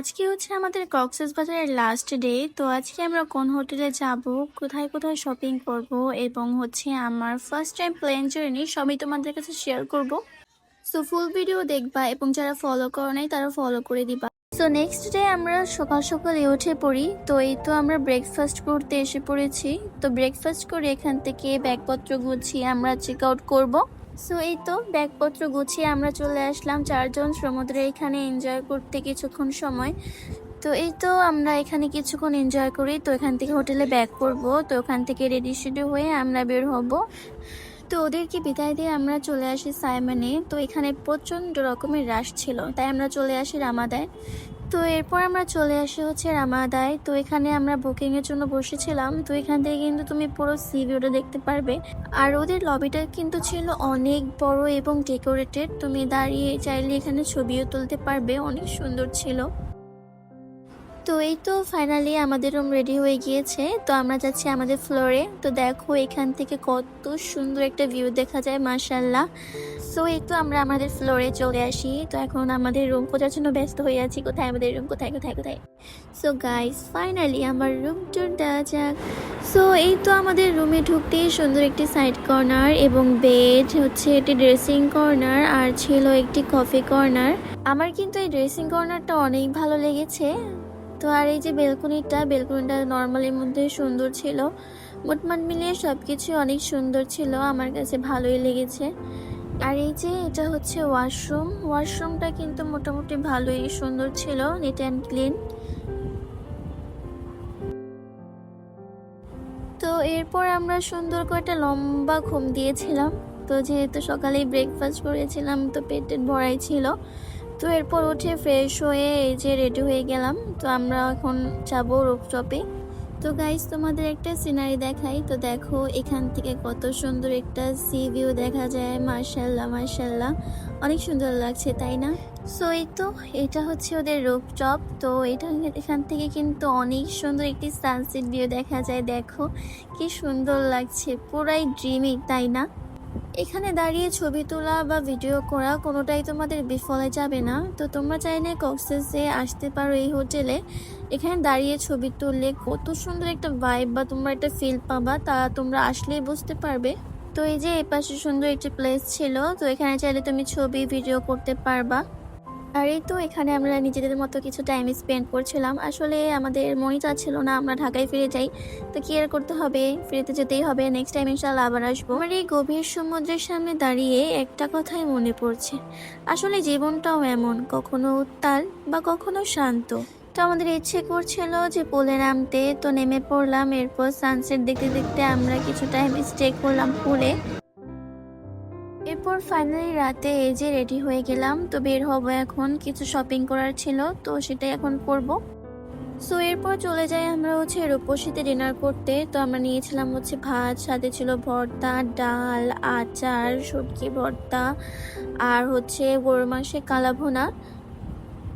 আজকে হচ্ছে আমাদের কক্সবাজারের লাস্ট ডে। তো আজকে আমরা কোন হোটেলে যাব, কোথায় কোথায় শপিং করব এবং হচ্ছে আমার ফার্স্ট টাইম প্লেন জার্নি সবই তোমাদের কাছে শেয়ার করব। সো ফুল ভিডিও দেখবা এবং যারা ফলো করো নাই তারা ফলো করে দিবা। সো নেক্সট ডে আমরা সকাল সকালে উঠে পড়ি। তো এই তো আমরা ব্রেকফাস্ট করতে এসে পড়েছি। তো ব্রেকফাস্ট করে এখান থেকে ব্যাগপত্র গুছিয়ে আমরা চেক আউট করবো। সো এই তো ব্যাগপত্র গুছিয়ে আমরা চলে আসলাম চারজন সমুদ্রে এখানে এনজয় করতে কিছুক্ষণ সময়। তো এই তো আমরা এখানে কিছুক্ষণ এনজয় করি। তো এখান থেকে হোটেলে ব্যাক করব। তো ওখান থেকে রেডি শেডি হয়ে আমরা বের হব। তো ওদেরকে বিদায় দিয়ে আমরা চলে আসি সাইমনে। তো এখানে প্রচণ্ড রকমের রাশ ছিল, তাই আমরা চলে আসি রামাদায়। তো এরপর আমরা চলে আসি হচ্ছে রামাদায়। তো এখানে আমরা বুকিংয়ের জন্য বসেছিলাম। তো এখান থেকে কিন্তু তুমি পুরো সি ভিউটা দেখতে পারবে। আর ওদের লবিটা কিন্তু ছিল অনেক বড় এবং ডেকোরেটেড। তুমি দাঁড়িয়ে চাইলে এখানে ছবিও তুলতে পারবে, অনেক সুন্দর ছিল। তো এই তো ফাইনালি আমাদের রুম রেডি হয়ে গিয়েছে। তো আমরা যাচ্ছি আমাদের ফ্লোরে। তো দেখো এখান থেকে কত সুন্দর একটা ভিউ দেখা যায়, মাশাআল্লাহ। সো এই তো আমরা আমাদের ফ্লোরে চলে আসি। তো এখন আমাদের রুম খোঁজার জন্য ব্যস্ত হয়ে আছি, কোথায় আমাদের রুম, কোথায় কোথায় কোথায়। সো গাইস ফাইনালি আমার রুম টুর দেওয়া যাক। সো এই তো আমাদের রুমে ঢুকতেই সুন্দর একটি সাইড কর্নার এবং বেড, হচ্ছে একটি ড্রেসিং কর্নার আর ছিল একটি কফি কর্নার। আমার কিন্তু এই ড্রেসিং কর্নারটা অনেক ভালো লেগেছে। তো আর এই যে বেলকনিটা নর্মালের মধ্যে সুন্দর ছিল। মোটমাট মিলিয়ে সবকিছু অনেক সুন্দর ছিল, আমার কাছে ভালোই লেগেছে। আর এই যে এটা হচ্ছে ওয়াশরুমটা কিন্তু মোটামুটি ভালোই সুন্দর ছিল, নিট অ্যান্ড ক্লিন। তো এরপর আমরা সুন্দর করে একটা লম্বা ঘুম দিয়েছিলাম। তো যেহেতু সকালেই ব্রেকফাস্ট করেছিলাম তো পেট ভরাই ছিল। তো এরপর উঠে ফ্রেশ হয়ে এই যে রেডি হয়ে গেলাম। তো আমরা এখন যাবো রুফটপে। তো গাইস তোমাদের একটা সিনারি দেখাই। তো দেখো এখান থেকে কত সুন্দর একটা সি ভিউ দেখা যায়, মাশাআল্লাহ মাশাআল্লাহ, অনেক সুন্দর লাগছে তাই না? সো এই তো এটা হচ্ছে ওদের রুফটপ। তো এখান থেকে কিন্তু অনেক সুন্দর একটি সানসেট ভিউ দেখা যায়। দেখো কি সুন্দর লাগছে, পুরাই ড্রিমি তাই না? এখানে দাঁড়িয়ে ছবি তোলা বা ভিডিও করা কোনোটাই তোমাদের বিফলে যাবে না। তো তোমরা চাইলে কক্সেসে আসতে পারো এই হোটেলে। এখানে দাঁড়িয়ে ছবি তুললে কত সুন্দর একটা ভাইব বা তোমরা একটা ফিল পাবা, তা তোমরা আসলেই বুঝতে পারবে। তো এই যে এই পাশে সুন্দর একটি প্লেস ছিল। তো এখানে চাইলে তুমি ছবি ভিডিও করতে পারবা। আর এই তো এখানে আমরা নিজেদের মতো কিছু টাইম স্পেন্ড করছিলাম। আসলে আমাদের মনই চাচ্ছিল না আমরা ঢাকায় ফিরে যাই। তো কি আর করতে হবে, ফিরতে যেতেই হবে। নেক্সট টাইম ইনশাআল্লাহ আবার আসবো। আমার এই গভীর সমুদ্রের সামনে দাঁড়িয়ে একটা কথাই মনে পড়ছে, আসলে জীবনটাও এমন, কখনো উত্তাল বা কখনো শান্ত। তো আমাদের ইচ্ছে করছিল যে পুলে নামতে, তো নেমে পড়লাম। এরপর সানসেট দেখতে দেখতে আমরা কিছু টাইম স্টে করলাম পুলে। এরপর ফাইনালি রাতে এই যে রেডি হয়ে গেলাম। তো বের হবো এখন, কিছু শপিং করার ছিল তো সেটাই এখন করব। সো এরপর চলে যাই আমরা হচ্ছে রূপসীতে ডিনার করতে। তো আমরা নিয়েছিলাম হচ্ছে ভাত, সাথে ছিল ভর্তা, ডাল, আচার, শুটকি ভর্তা আর হচ্ছে গরুর মাংসের কালা ভুনা।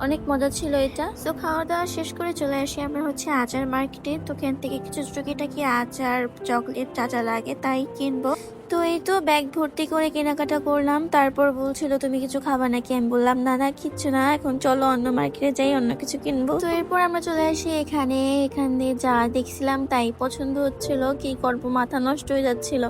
অনেক মজা ছিল এটা। তো খাওয়া দাওয়া শেষ করে চলে আসি আমরা হচ্ছে আচার মার্কেটে। তো এখান থেকে কিছু টুকিটাকি আচার, চকলেট যা লাগে তাই কিনবো। তো এই তো ব্যাগ ভর্তি করে কেনাকাটা করলাম। তারপর বলছিল তুমি কিছু খাবা নাকি, আমি বললাম না না কিচ্ছু না, এখন চলো অন্য মার্কেটে যাই, অন্য কিছু কিনবো। তো এরপর আমরা চলে আসি এখানে যা দেখছিলাম তাই পছন্দ হচ্ছিল, কি করবো মাথা নষ্ট হয়ে যাচ্ছিল।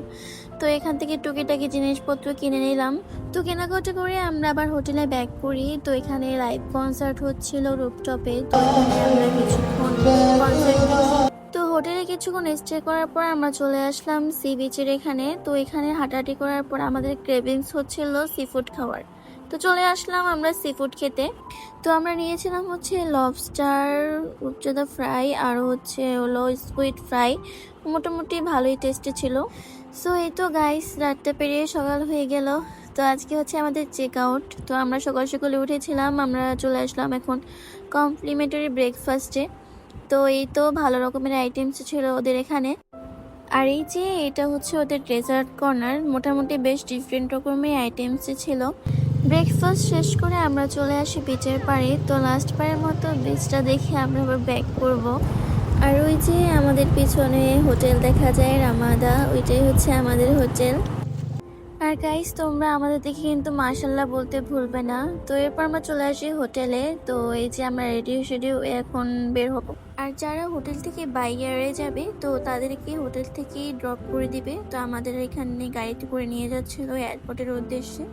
তো এখান থেকে টুকিটাকি জিনিসপত্র কিনে নিলাম। তো কেনাকাটা করে আমরা আবার হোটেলে ব্যাক করি। তো এখানে লাইভ কনসার্ট হচ্ছিল রুফটপে। তো এখানে আমরা কিছুক্ষণ তো হোটেলে কিছুক্ষণ স্টে করার পর আমরা চলে আসলাম সি বিচের এখানে। তো এখানে হাঁটাহাঁটি করার পর আমাদের ক্রেভিংস হচ্ছিল সি ফুড খাওয়ার। তো চলে আসলাম আমরা সি ফুড খেতে। তো আমরা নিয়েছিলাম হচ্ছে লবস্টার, রূপচাঁদা ফ্রাই আর হচ্ছে হলো স্কুইড ফ্রাই। মোটামুটি ভালোই টেস্টি ছিল। সো এই তো গাইস রাতটা পেরিয়ে সকাল হয়ে গেল। তো আজকে হচ্ছে আমাদের চেক আউট। তো আমরা সকাল সকালে উঠেছিলাম, আমরা চলে আসলাম এখন কমপ্লিমেন্টারি ব্রেকফাস্টে। তো এই তো ভালো রকমের আইটেমস ছিল ওদের এখানে। আর এই যে এটা হচ্ছে ওদের ডেজার্ট কর্নার, মোটামুটি বেশ ডিফারেন্ট রকমের আইটেমস ছিল। ব্রেকফাস্ট শেষ করে আমরা চলে আসি বিচের পাড়ে। তো লাস্ট পাড়ের মতো বিচটা দেখে আমরা আবার ব্যাক করব। আর ওই যে আমাদের পিছনে হোটেল দেখা যায় রামাদা, ওইটাই হচ্ছে আমাদের হোটেল। আর গাইস তোমরা আমাদের দেখে কিন্তু মাশাল্লাহ বলতে ভুলবে না। তো এরপর আমরা চলে আসি হোটেলে। তো এই যে আমরা রেডি এখন বের হবো। আর যারা হোটেল থেকে বাই এয়ারে যাবে তো তাদেরকে হোটেল থেকে ড্রপ করে দিবে। তো আমাদের এখানে গাড়িতে করে নিয়ে যাচ্ছিল এয়ারপোর্টের উদ্দেশ্যে।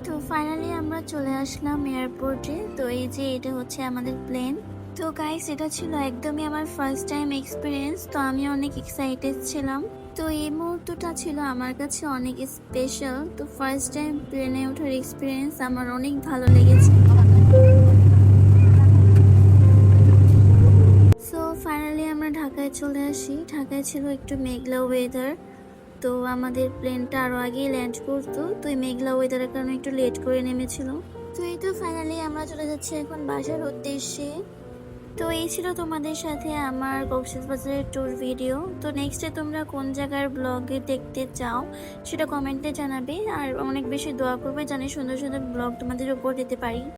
তো ফাইনালি আমরা চলে আসলাম এয়ারপোর্টে। তো এই যে এটা হচ্ছে আমাদের প্লেন। তো গাইস এটা ছিল একদমই আমার ফার্স্ট টাইম এক্সপিরিয়েন্স। তো আমি অনেক এক্সাইটেড ছিলাম। তো এই মুহূর্তটা ছিল আমার কাছে অনেক স্পেশাল। তো ফার্স্ট টাইম প্লেনে ওঠার এক্সপিরিয়েন্স আমার অনেক ভালো লেগেছে। সো ফাইনালি আমরা ঢাকায় চলে আসি। ঢাকায় ছিল একটু মেঘলা ওয়েদার। তো আমাদের প্লেনটা আরো আগেই ল্যান্ড করতো। তো এই মেঘলা ওয়েদারের কারণে একটু লেট করে নেমেছিল। তো এই তো ফাইনালি আমরা চলে যাচ্ছি এখন বাসার উদ্দেশ্যে। তো এই ছিল তোমাদের সাথে আমার কক্সবাজারের ট্যুর ভিডিও। তো নেক্সটে তোমরা কোন জায়গার ব্লগে দেখতে চাও সেটা কমেন্টে জানাবে। আর অনেক বেশি দোয়া করবে জানি সুন্দর সুন্দর ব্লগ তোমাদের উপর দিতে পারি।